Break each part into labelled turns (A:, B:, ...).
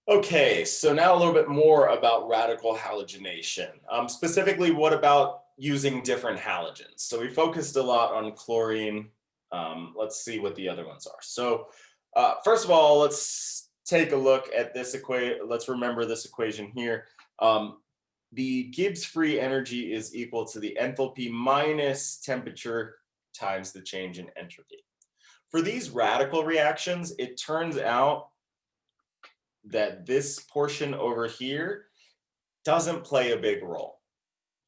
A: Okay, so now a little bit more about radical halogenation. Specifically, what about using different halogens? So we focused a lot on chlorine. Let's see what the other ones are. So first of all, let's take a look at this equation. Let's remember this equation here. The Gibbs free energy is equal to the enthalpy minus temperature times the change in entropy. For these radical reactions, it turns out that this portion over here doesn't play a big role.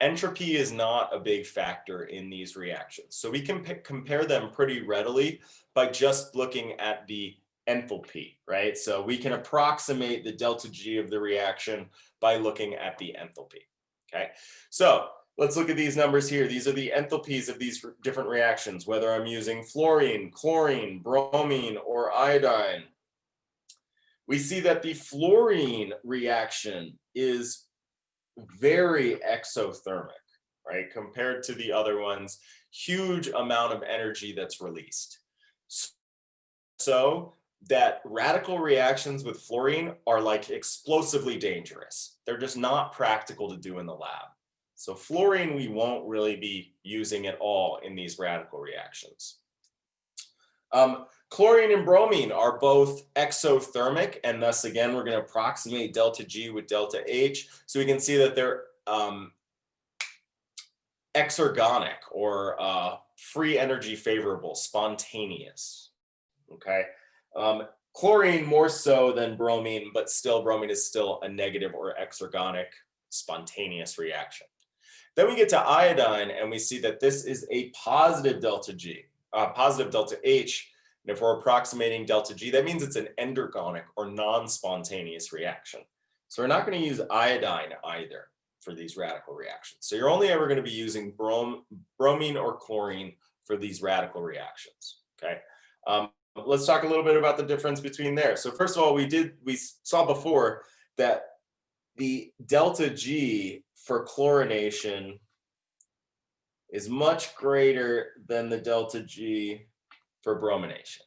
A: Entropy is not a big factor in these reactions. So we can compare them pretty readily by just looking at the enthalpy, right? So we can approximate the delta G of the reaction by looking at the enthalpy, okay? So let's look at these numbers here. These are the enthalpies of these different reactions, whether I'm using fluorine, chlorine, bromine, or iodine. We see that the fluorine reaction is very exothermic, right? Compared to the other ones, huge amount of energy that's released. So that radical reactions with fluorine are like explosively dangerous. They're just not practical to do in the lab. So fluorine we won't really be using at all in these radical reactions. Chlorine and bromine are both exothermic, and thus again we're going to approximate delta G with delta H, so we can see that they're exergonic or free energy favorable, spontaneous. Okay, chlorine more so than bromine, but still bromine is still a negative or exergonic spontaneous reaction. Then we get to iodine, and we see that this is a positive delta G, positive delta H. And if we're approximating delta G, that means it's an endergonic or non-spontaneous reaction. So we're not going to use iodine either for these radical reactions. So you're only ever going to be using bromine or chlorine for these radical reactions. Okay. Let's talk a little bit about the difference between there. So first of all, we saw before that the delta G for chlorination is much greater than the delta G for bromination.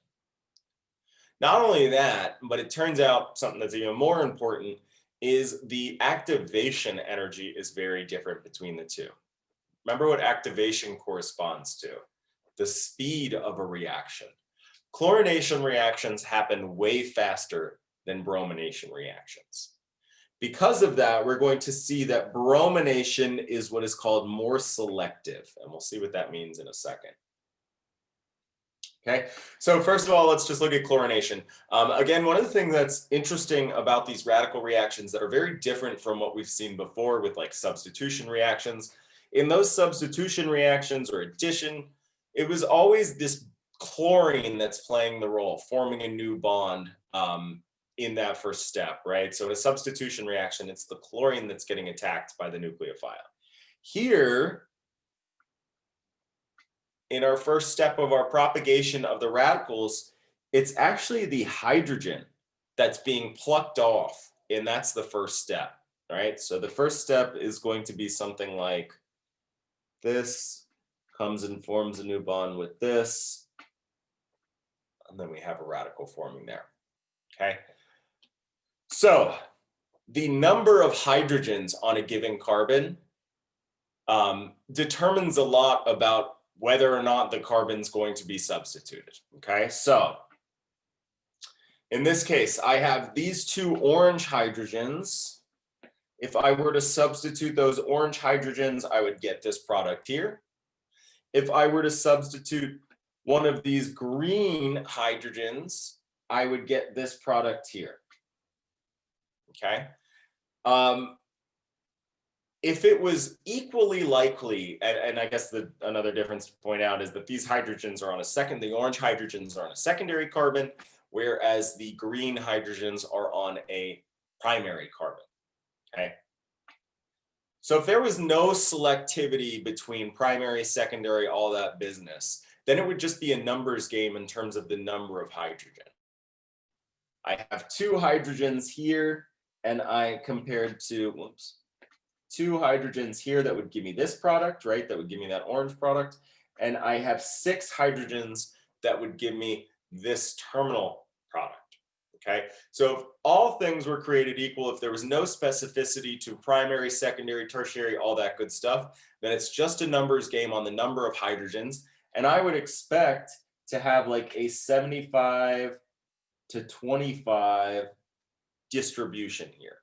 A: Not only that, but it turns out something that's even more important is the activation energy is very different between the two. Remember what activation corresponds to? The speed of a reaction. Chlorination reactions happen way faster than bromination reactions. Because of that, we're going to see that bromination is what is called more selective, and we'll see what that means in a second. Okay, so first of all, let's just look at chlorination. Again, one of the things that's interesting about these radical reactions that are very different from what we've seen before with like substitution reactions, in those substitution reactions or addition, it was always this chlorine that's playing the role, forming a new bond in that first step, right? So in a substitution reaction, it's the chlorine that's getting attacked by the nucleophile. Here, in our first step of our propagation of the radicals, it's actually the hydrogen that's being plucked off, and that's the first step, right? So the first step is going to be something like this, comes and forms a new bond with this, and then we have a radical forming there, okay? So the number of hydrogens on a given carbon determines a lot about whether or not the carbon's going to be substituted, okay? So in this case, I have these two orange hydrogens. If I were to substitute those orange hydrogens, I would get this product here. If I were to substitute one of these green hydrogens, I would get this product here, okay? If it was equally likely, and I guess another difference to point out is that these hydrogens are on the orange hydrogens are on a secondary carbon, whereas the green hydrogens are on a primary carbon, okay? So if there was no selectivity between primary, secondary, all that business, then it would just be a numbers game in terms of the number of hydrogen. I have two hydrogens here, and I compared to, two hydrogens here that would give me this product, right? That would give me that orange product. And I have 6 hydrogens that would give me this terminal product, Okay, so if all things were created equal, if there was no specificity to primary, secondary, tertiary, all that good stuff, then it's just a numbers game on the number of hydrogens. And I would expect to have like a 75 to 25 distribution here.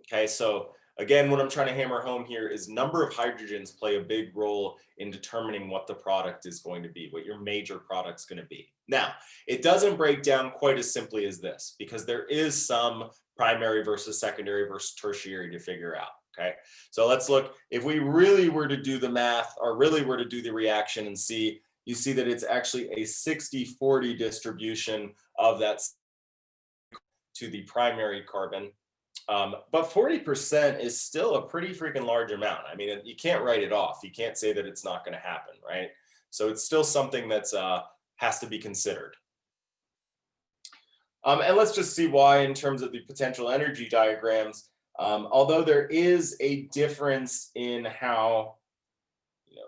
A: Okay, so again, what I'm trying to hammer home here is number of hydrogens play a big role in determining what the product is going to be, what your major product's going to be. Now, it doesn't break down quite as simply as this because there is some primary versus secondary versus tertiary to figure out. Okay, so let's look. If we really were to do the math or really were to do the reaction and see, you see that it's actually a 60-40 distribution of that to the primary carbon. But 40% is still a pretty freaking large amount. I mean, you can't write it off. You can't say that it's not going to happen, right? So it's still something that's has to be considered. And let's just see why in terms of the potential energy diagrams. Although there is a difference in how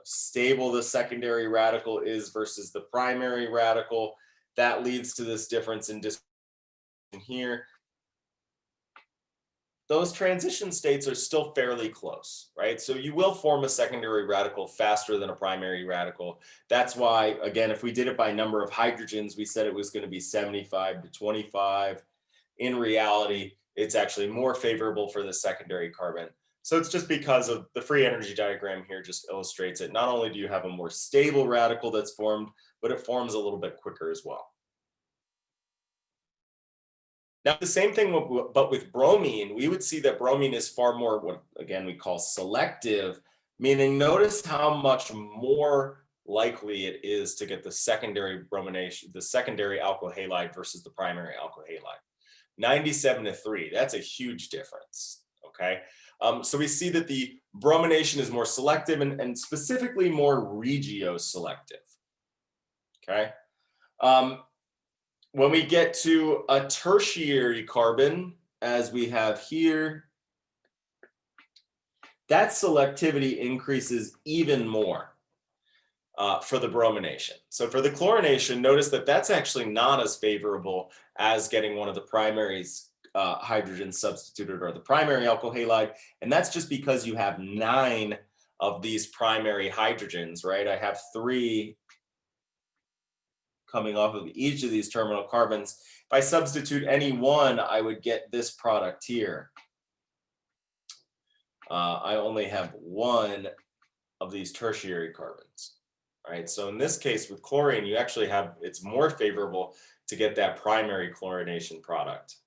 A: stable the secondary radical is versus the primary radical, that leads to this difference in here. Those transition states are still fairly close, right? So you will form a secondary radical faster than a primary radical. That's why, again, if we did it by number of hydrogens, we said it was going to be 75 to 25. In reality, it's actually more favorable for the secondary carbon. So it's just because of the free energy diagram here just illustrates it. Not only do you have a more stable radical that's formed, but it forms a little bit quicker as well. Now, the same thing, but with bromine, we would see that bromine is far more what, again, we call selective, meaning notice how much more likely it is to get the secondary bromination, the secondary alkyl halide versus the primary alkyl halide. 97 to 3, that's a huge difference, okay? So we see that the bromination is more selective and specifically more regioselective, okay? When we get to a tertiary carbon, as we have here, that selectivity increases even more for the bromination. So for the chlorination, notice that that's actually not as favorable as getting one of the primaries hydrogen substituted or the primary alkyl halide. And that's just because you have 9 of these primary hydrogens, right? I have 3 coming off of each of these terminal carbons. If I substitute any one, I would get this product here. I only have 1 of these tertiary carbons, right? So in this case with chlorine, you actually have, it's more favorable to get that primary chlorination product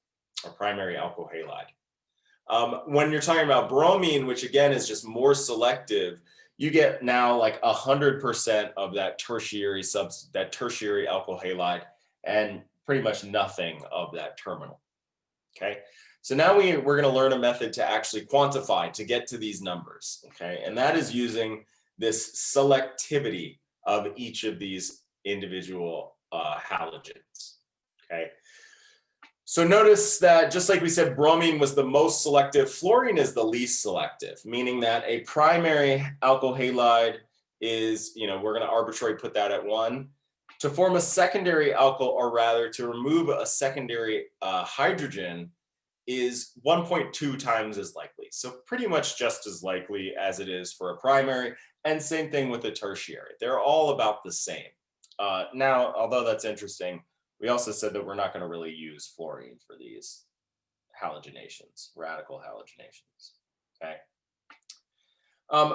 A: or primary alkyl halide. When you're talking about bromine, which again is just more selective, you get now like 100% of that tertiary alkyl halide and pretty much nothing of that terminal. Okay, so now we're going to learn a method to actually quantify to get to these numbers. Okay, and that is using this selectivity of each of these individual halogens. Okay. So notice that just like we said, bromine was the most selective, fluorine is the least selective, meaning that a primary alkyl halide is, we're going to arbitrarily put that at 1. To form a secondary alkyl, or rather to remove a secondary hydrogen, is 1.2 times as likely. So pretty much just as likely as it is for a primary, and same thing with a tertiary. They're all about the same. Now, although that's interesting, we also said that we're not going to really use fluorine for these halogenations, radical halogenations, okay?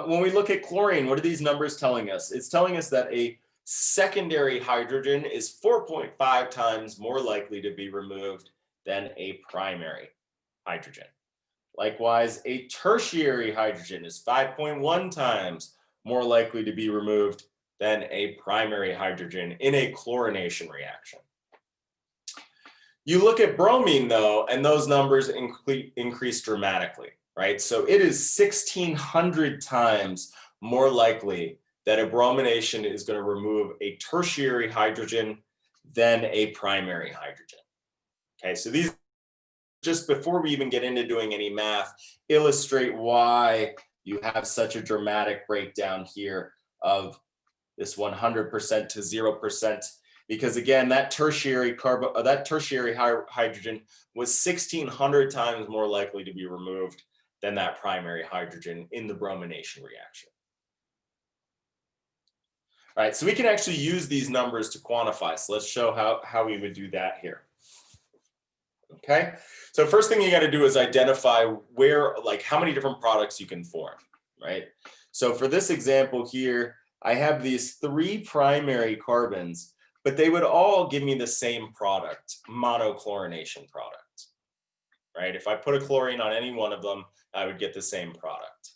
A: When we look at chlorine, what are these numbers telling us? It's telling us that a secondary hydrogen is 4.5 times more likely to be removed than a primary hydrogen. Likewise, a tertiary hydrogen is 5.1 times more likely to be removed than a primary hydrogen in a chlorination reaction. You look at bromine though, and those numbers increase dramatically, right? So it is 1,600 times more likely that a bromination is going to remove a tertiary hydrogen than a primary hydrogen. Okay, so these, just before we even get into doing any math, illustrate why you have such a dramatic breakdown here of this 100% to 0%. because again, that tertiary hydrogen was 1,600 times more likely to be removed than that primary hydrogen in the bromination reaction. All right, so we can actually use these numbers to quantify. So let's show how we would do that here. Okay, so first thing you got to do is identify where, like, how many different products you can form, right? So for this example here, I have these 3 primary carbons, but they would all give me the same product, monochlorination product, right? If I put a chlorine on any one of them, I would get the same product.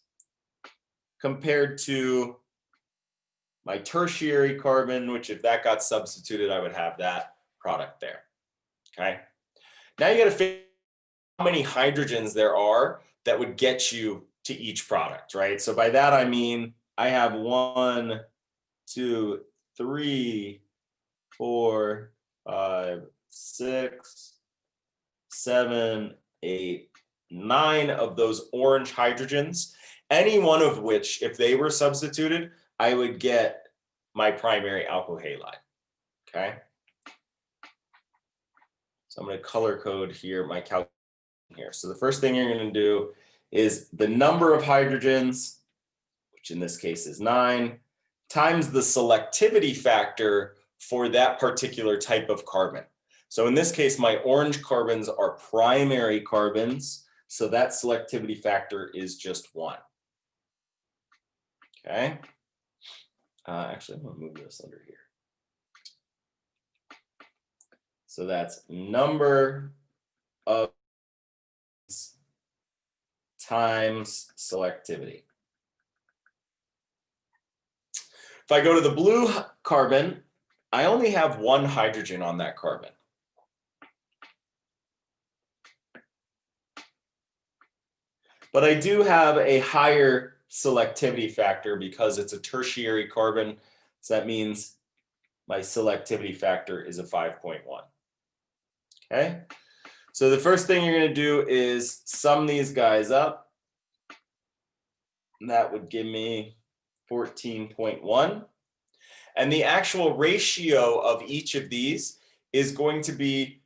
A: Compared to my tertiary carbon, which if that got substituted, I would have that product there, okay? Now you got to figure out how many hydrogens there are that would get you to each product, right? So by that, I mean, I have 1, 2, 3, 4, 5, 6, 7, 8, 9 of those orange hydrogens, any one of which, if they were substituted, I would get my primary alkyl halide, okay? So I'm going to color code here my calculation here. So the first thing you're going to do is the number of hydrogens, which in this case is 9, times the selectivity factor for that particular type of carbon. So in this case, my orange carbons are primary carbons, so that selectivity factor is just 1. Okay. Actually, I'm going to move this under here. So that's number of times selectivity. If I go to the blue carbon, I only have 1 hydrogen on that carbon. But I do have a higher selectivity factor because it's a tertiary carbon. So that means my selectivity factor is a 5.1. Okay. So the first thing you're going to do is sum these guys up. And that would give me 14.1. And the actual ratio of each of these is going to be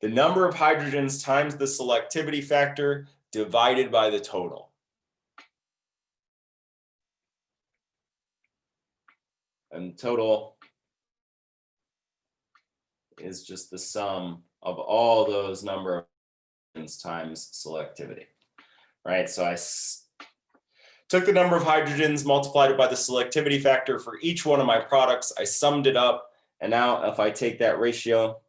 A: the number of hydrogens times the selectivity factor divided by the total. And total is just the sum of all those number of hydrogens times selectivity, right? So I took the number of hydrogens, multiplied it by the selectivity factor for each one of my products. I summed it up. And now if I take that ratio,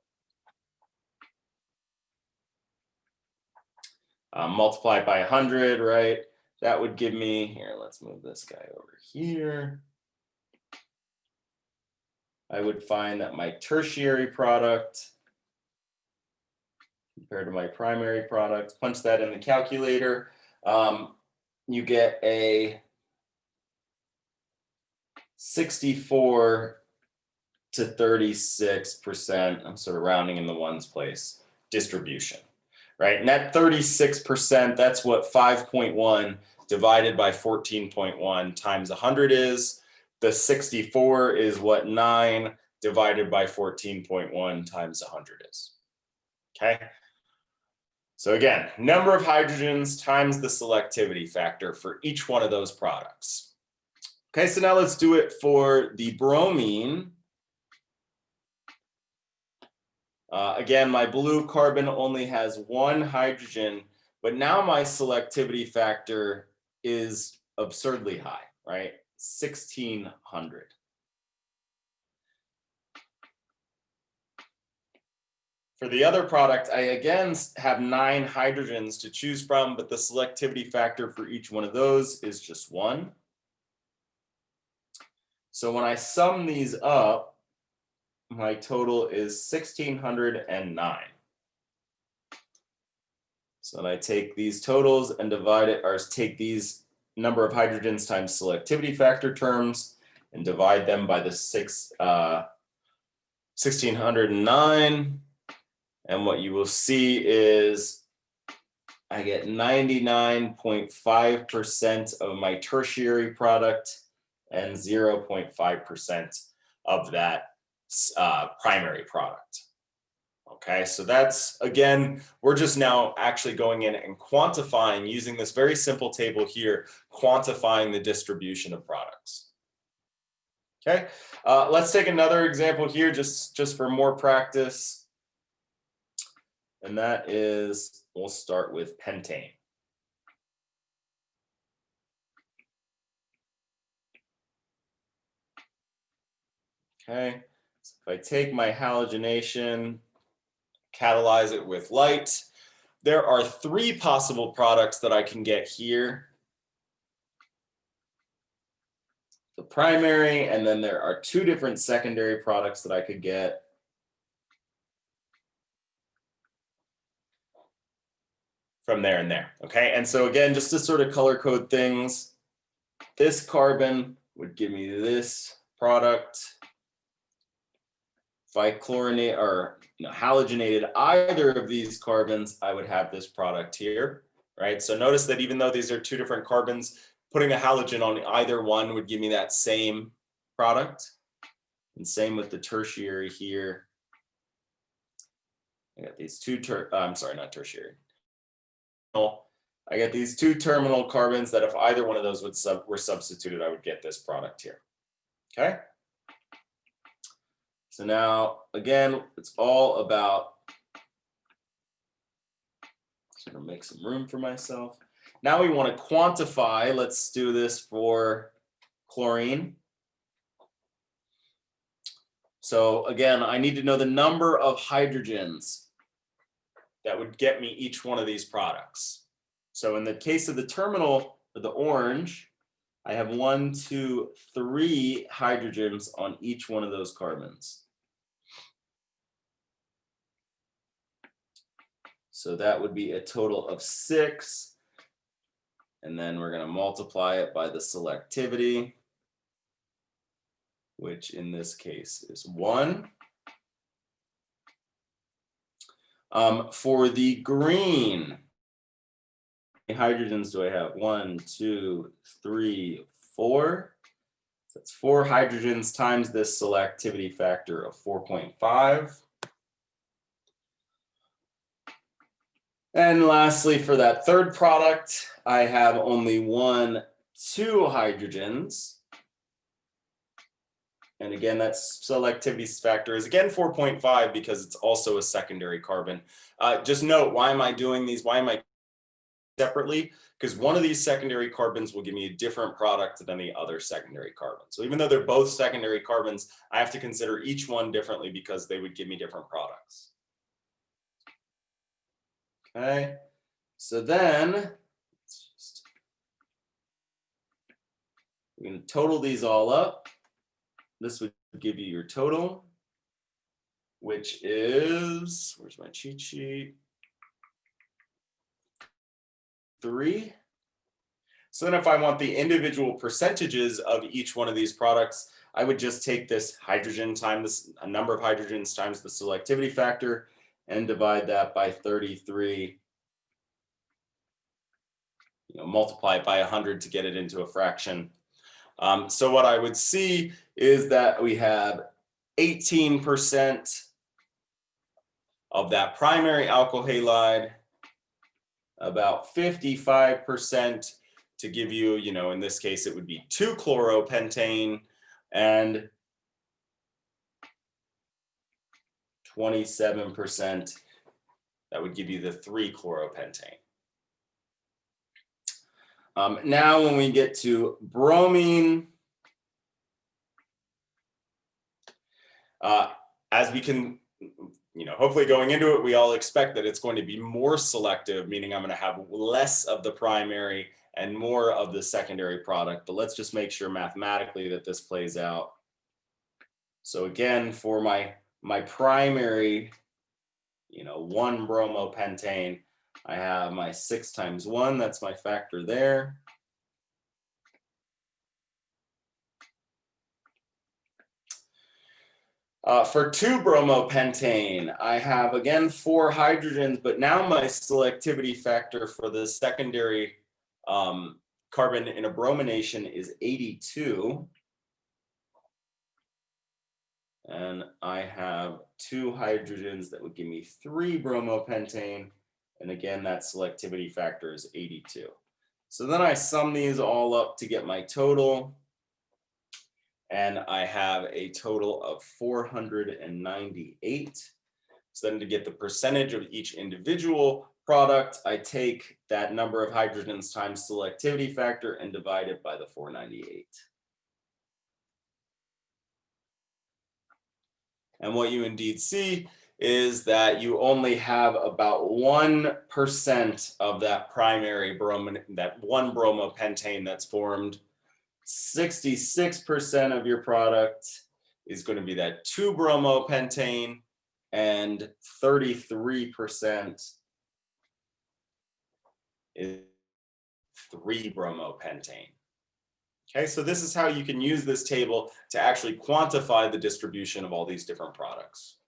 A: multiply it by 100, right? That would give me, here, let's move this guy over here. I would find that my tertiary product compared to my primary product, punch that in the calculator, you get a 64 to 36%, I'm sort of rounding in the ones place, distribution, right? And that 36%, that's what 5.1 divided by 14.1 times 100 is. The 64 is what 9 divided by 14.1 times 100 is, okay? So again, number of hydrogens times the selectivity factor for each one of those products. Okay, so now let's do it for the bromine. Again, my blue carbon only has 1 hydrogen, but now my selectivity factor is absurdly high, right? 1,600. For the other product, I again have 9 hydrogens to choose from, but the selectivity factor for each one of those is just 1. So when I sum these up, my total is 1,609. So then I take these totals and divide it, or take these number of hydrogens times selectivity factor terms and divide them by the 1,609. And what you will see is I get 99.5% of my tertiary product and 0.5% of that primary product. Okay, so that's, again, we're just now actually going in and quantifying using this very simple table here, quantifying the distribution of products. Okay, let's take another example here just for more practice. And that is, we'll start with pentane. Okay, so if I take my halogenation, catalyze it with light, there are 3 possible products that I can get here. The primary, and then there are 2 different secondary products that I could get. From there and there, okay? And so again, just to sort of color code things, this carbon would give me this product. If I chlorinate or halogenated either of these carbons, I would have this product here, right? So notice that even though these are 2 different carbons, putting a halogen on either one would give me that same product. And same with the tertiary here. I got these 2 I'm sorry, not tertiary. I get these 2 terminal carbons that if either one of those were substituted, I would get this product here. Okay. So now, again, it's all about, just gonna make some room for myself. Now we want to quantify. Let's do this for chlorine. So again, I need to know the number of hydrogens that would get me each one of these products. So in the case of the terminal, or the orange, I have 1, 2, 3 hydrogens on each one of those carbons. So that would be a total of 6. And then we're going to multiply it by the selectivity, which in this case is 1. For the green, how many hydrogens do I have? 1, 2, 3, 4. So that's 4 hydrogens times this selectivity factor of 4.5. And lastly, for that third product, I have only 1, 2 hydrogens. And again, that selectivity factor is again 4.5 because it's also a secondary carbon. Just note, why am I doing these? Why am I separately? Because one of these secondary carbons will give me a different product than the other secondary carbon. So even though they're both secondary carbons, I have to consider each one differently because they would give me different products. Okay, so then we're going to total these all up. This would give you your total, which is, where's my cheat sheet? 3. So then if I want the individual percentages of each one of these products, I would just take this hydrogen times a number of hydrogens times the selectivity factor and divide that by 33. Multiply it by 100 to get it into a fraction. So what I would see is that we have 18% of that primary alkyl halide, about 55% to give you, in this case, it would be 2-chloropentane, and 27%, that would give you the 3-chloropentane. Now, when we get to bromine, as we can, hopefully going into it, we all expect that it's going to be more selective, meaning I'm going to have less of the primary and more of the secondary product. But let's just make sure mathematically that this plays out. So again, for my primary, 1 bromopentane, I have my 6 times 1, that's my factor there. For 2 bromopentane, I have again 4 hydrogens, but now my selectivity factor for the secondary carbon in a bromination is 82. And I have 2 hydrogens that would give me 3 bromopentane. And again, that selectivity factor is 82. So then I sum these all up to get my total. And I have a total of 498. So then to get the percentage of each individual product, I take that number of hydrogens times selectivity factor and divide it by the 498. And what you indeed see is that you only have about 1% of that primary that one bromopentane that's formed. 66% of your product is going to be that 2 bromopentane, and 33% is 3 bromopentane. Okay, so this is how you can use this table to actually quantify the distribution of all these different products.